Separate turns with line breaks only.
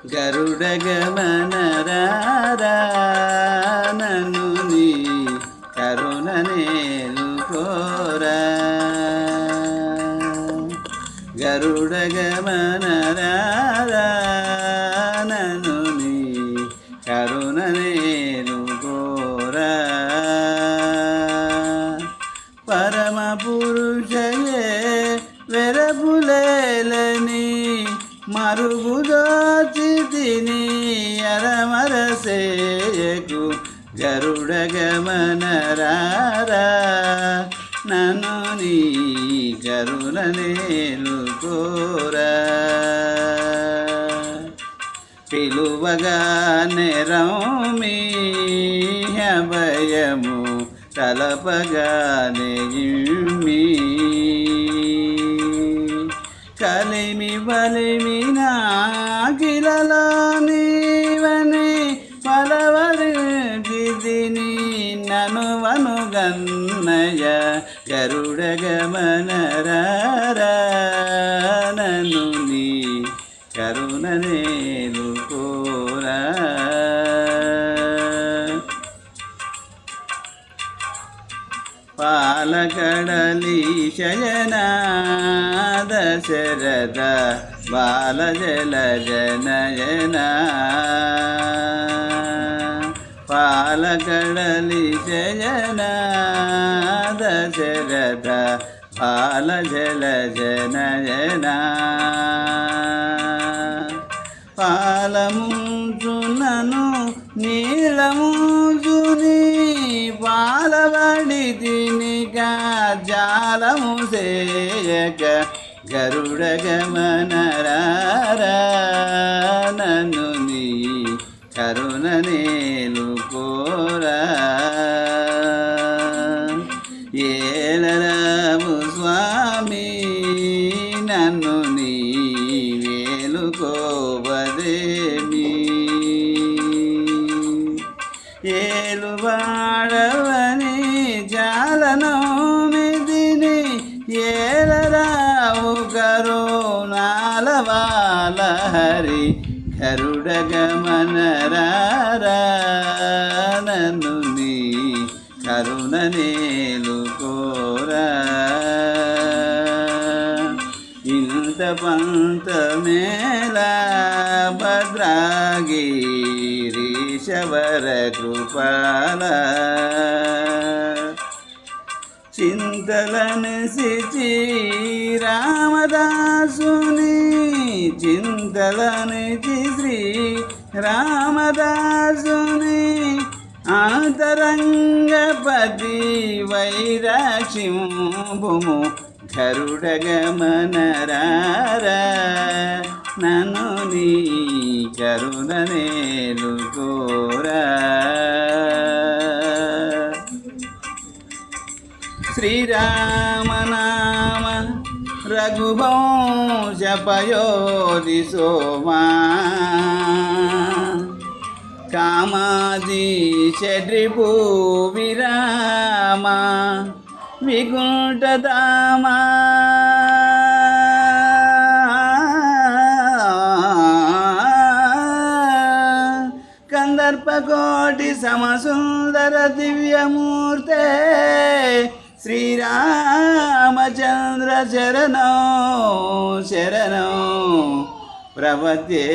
గరుడ గమన రారా నన్ను నీ కరుణ నేను కోరా. గరుడ గమన రారా నన్ను నీ కరుణ నేను కోరా. పరమ పురుషయే వెరపులేలని మరుగుదోచితిని అరమరసేయకు. గరుడ గమన రారా నన్ను నీ కరుణ నేను కోరా. పిలువగానే రౌమి అభయము తలపగానే ఇమ్మి. కలిమి బలిమి నాకిలలో నీవని పలవరిదిని నను వనుగన్నయ. గరుడ గమన రారా నన్ను నీ కరుణ నేను కోరా. పాలకడలి శయన దశరథ బాలజల జనయన. పాలకడలి శయన దశరథ బాలజల జనయన. పాలముంచునను నీలముంచుని పాలబడి తినిగా జాలము సేయక. గరుడ గమన రారా నన్ను నీ కరుణ నేను కోరా. ఏలరావు స్వామి నన్ను నీ వేలుకోవదేమి. ఏలువాడవని జాలనోమిదిని ఏలరావు కరుణాలవాల హరి. గరుడ గమన రారా నన్ను నీ కరుణ నేను కోరా. ఇంత పంతమేలా భద్రాగిరీశవర కృపాల. చింతలనిసి రామదాసుని చింతలనిచి శ్రీ రామదాసుని అంతరంగపతి వైరాక్షింభుము. గరుడ గమన రారా నన్ను నీ కరుణ నేను కోరా. శ్రీరామనామ రఘువంశపయోధి సోమా. కామాది షడ్రిపూ విరామ వికుంఠధామా. కందర్పకోటి సమసుందర దివ్యమూర్తే. శ్రీరామచంద్ర శరణో శరణో ప్రపద్యే.